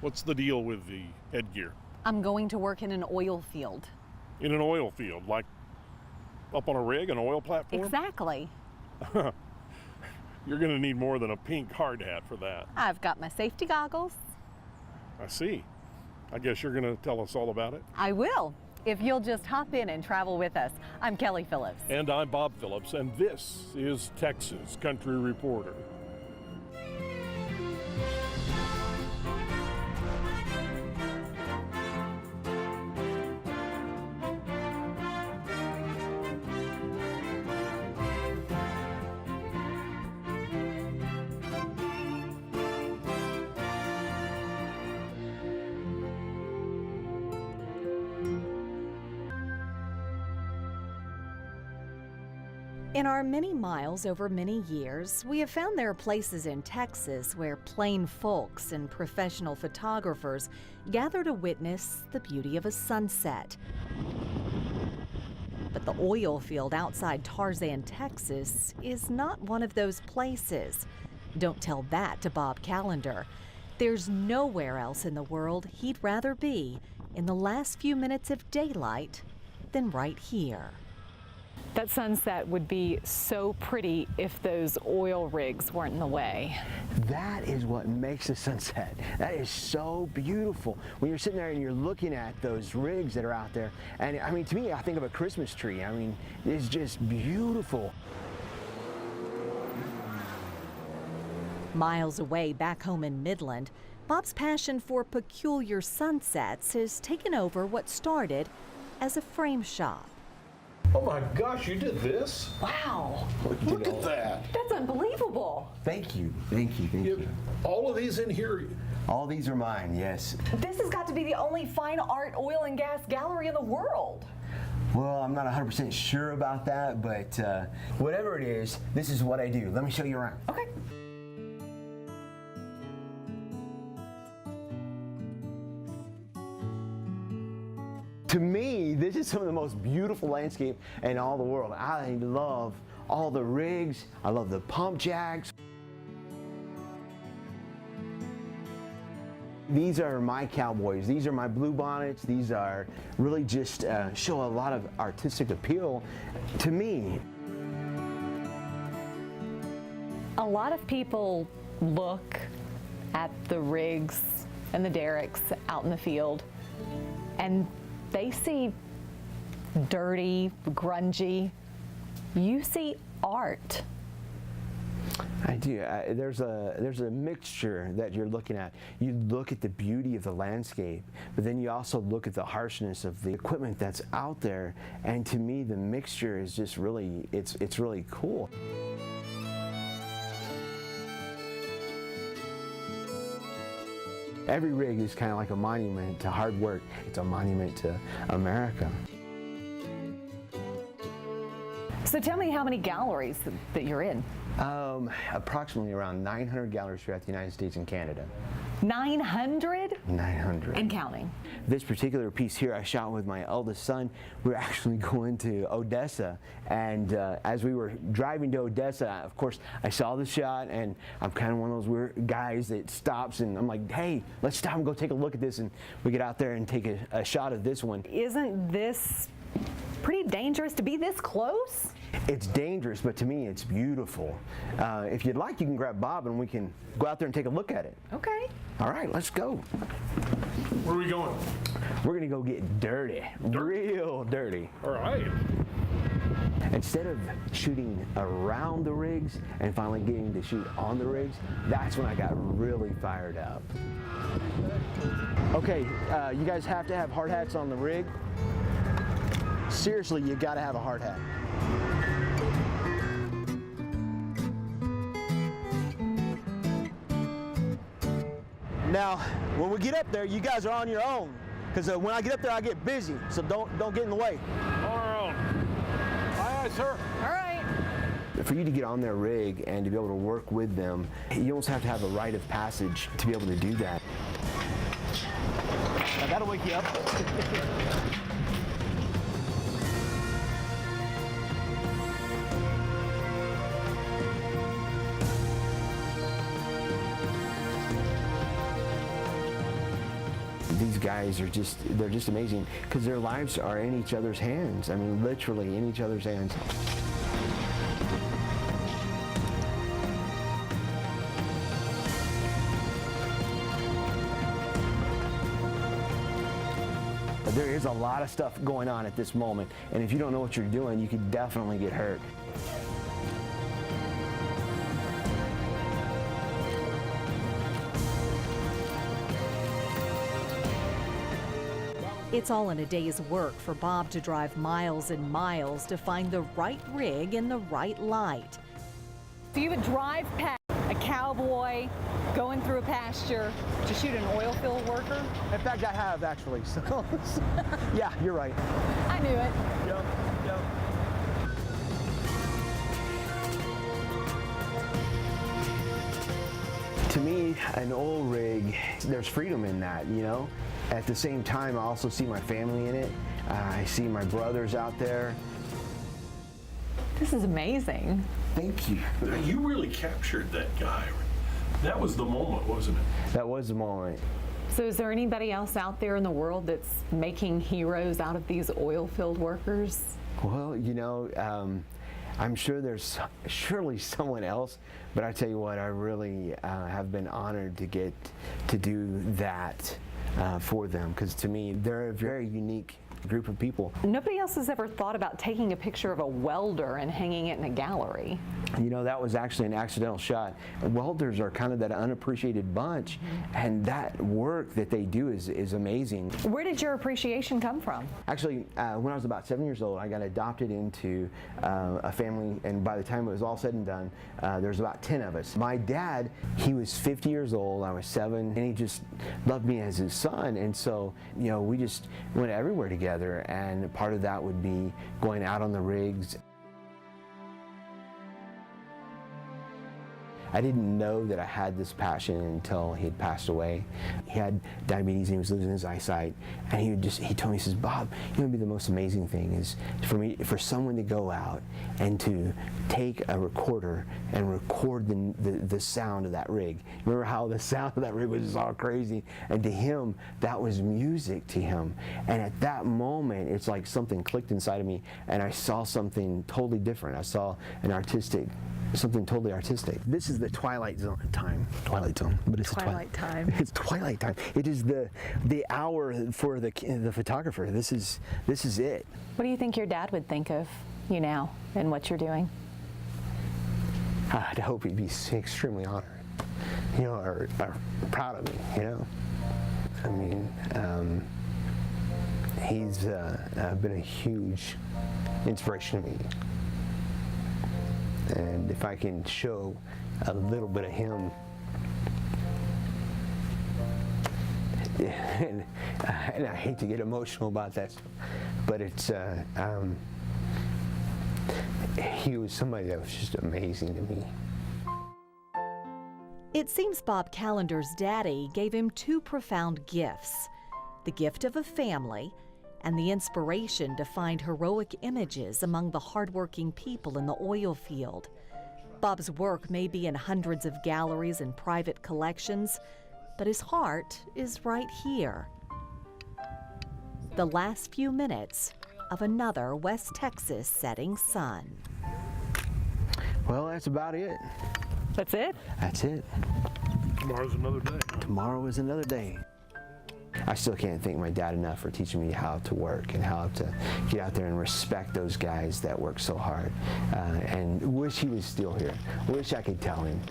What's the deal with the headgear? I'm going to work in an oil field. In an oil field, like up on a rig, an oil platform? Exactly. You're going to need more than a pink hard hat for that. I've got my safety goggles. I see. I guess you're going to tell us all about it? I will, if you'll just hop in and travel with us. I'm Kelly Phillips. And I'm Bob Phillips, and this is Texas Country Reporter. In our many miles over many years, we have found there are places in Texas where plain folks and professional photographers gather to witness the beauty of a sunset. But the oil field outside Tarzan, Texas is not one of those places. Don't tell that to Bob Callender. There's nowhere else in the world he'd rather be in the last few minutes of daylight than right here. That sunset would be so pretty if those oil rigs weren't in the way. That is what makes the sunset. That is so beautiful. When you're sitting there and you're looking at those rigs that are out there, and I mean, to me, I think of a Christmas tree. I mean, it's just beautiful. Miles away back home in Midland, Bob's passion for peculiar sunsets has taken over what started as a frame shop. Oh my gosh, you did this? Wow, Look at that. that's unbelievable. Thank you, thank you, thank you. All of these in here. All these are mine, yes. This has got to be the only fine art oil and gas gallery in the world. Well, I'm not 100% sure about that, but whatever it is, this is what I do. Let me show you around. Okay. To me, this is some of the most beautiful landscape in all the world. I love all the rigs. I love the pump jacks. These are my cowboys. These are my blue bonnets. These are really just show a lot of artistic appeal to me. A lot of people look at the rigs and the derricks out in the field, and they see dirty, grungy. You see art. I do. There's a mixture that you're looking at. You look at the beauty of the landscape, but then you also look at the harshness of the equipment that's out there. And to me, the mixture is just really, it's really cool. Every rig is kind of like a monument to hard work. It's a monument to America. So tell me how many galleries that you're in. Approximately around 900 galleries throughout the United States and Canada. 900? 900. And counting. This particular piece here I shot with my eldest son. We were actually going to Odessa, and as we were driving to Odessa, of course, I saw the shot, and I'm kind of one of those weird guys that stops, and I'm like, hey, let's stop and go take a look at this, and we get out there and take a shot of this one. Isn't this pretty dangerous to be this close? It's dangerous, but to me, it's beautiful. If you'd like, you can grab Bob, and we can go out there and take a look at it. Okay. All right, let's go. Where are we going? We're gonna go get dirty, real dirty. All right. Instead of shooting around the rigs and finally getting to shoot on the rigs, that's when I got really fired up. Okay, you guys have to have hard hats on the rig. Seriously, you gotta have a hard hat. Now, when we get up there, you guys are on your own, because when I get up there, I get busy, so don't get in the way. On our own. Aye, aye, sir. All right. For you to get on their rig and to be able to work with them, you almost have to have a rite of passage to be able to do that. Now, that'll wake you up. guys are they're just amazing because their lives are in each other's hands. I mean, literally in each other's hands. There is a lot of stuff going on at this moment, and if you don't know what you're doing, you could definitely get hurt. It's all in a day's work for Bob to drive miles and miles to find the right rig in the right light. So you would drive past a cowboy going through a pasture to shoot an oil field worker? In fact, I have actually, so yeah, you're right. I knew it. Yep. To me, an oil rig, there's freedom in that, you know? At the same time, I also see my family in it. I see my brothers out there. This is amazing. Thank you. You really captured that guy. That was the moment, wasn't it? That was the moment. So is there anybody else out there in the world that's making heroes out of these oil field workers? Well, you know, I'm sure there's surely someone else, but I tell you what, I really have been honored to get to do that for them, because to me, they're a very unique group of people. Nobody else has ever thought about taking a picture of a welder and hanging it in a gallery. You know, that was actually an accidental shot. Welders are kind of that unappreciated bunch, and that work that they do is amazing. Where did your appreciation come from? Actually, when I was about 7 years old, I got adopted into a family, and by the time it was all said and done, there's about 10 of us. My dad, he was 50 years old, I was 7, and he just loved me as his son, and so, you know, we just went everywhere together, and part of that would be going out on the rigs. I didn't know that I had this passion until he had passed away. He had diabetes and he was losing his eyesight, and he told me, he says, Bob, you know what would be the most amazing thing is for someone to go out and to take a recorder and record the sound of that rig. Remember how the sound of that rig was just all crazy? And to him, that was music to him. And at that moment, it's like something clicked inside of me, and I saw something totally different. I saw something totally artistic. This is the twilight zone, but it's Twilight time. It's twilight time. It is the hour for the photographer. This is it. What do you think your dad would think of you now and what you're doing? I'd hope he'd be extremely honored, you know, or proud of me, you know. I mean, he's been a huge inspiration to me. And if I can show a little bit of him, and I hate to get emotional about that, but it's he was somebody that was just amazing to me. It seems Bob Callender's daddy gave him two profound gifts: the gift of a family and the inspiration to find heroic images among the hardworking people in the oil field. Bob's work may be in hundreds of galleries and private collections, but his heart is right here. The last few minutes of another West Texas setting sun. Well, that's about it. That's it? That's it. Tomorrow's another day. Tomorrow is another day. I still can't thank my dad enough for teaching me how to work and how to get out there and respect those guys that work so hard. And wish he was still here. Wish I could tell him.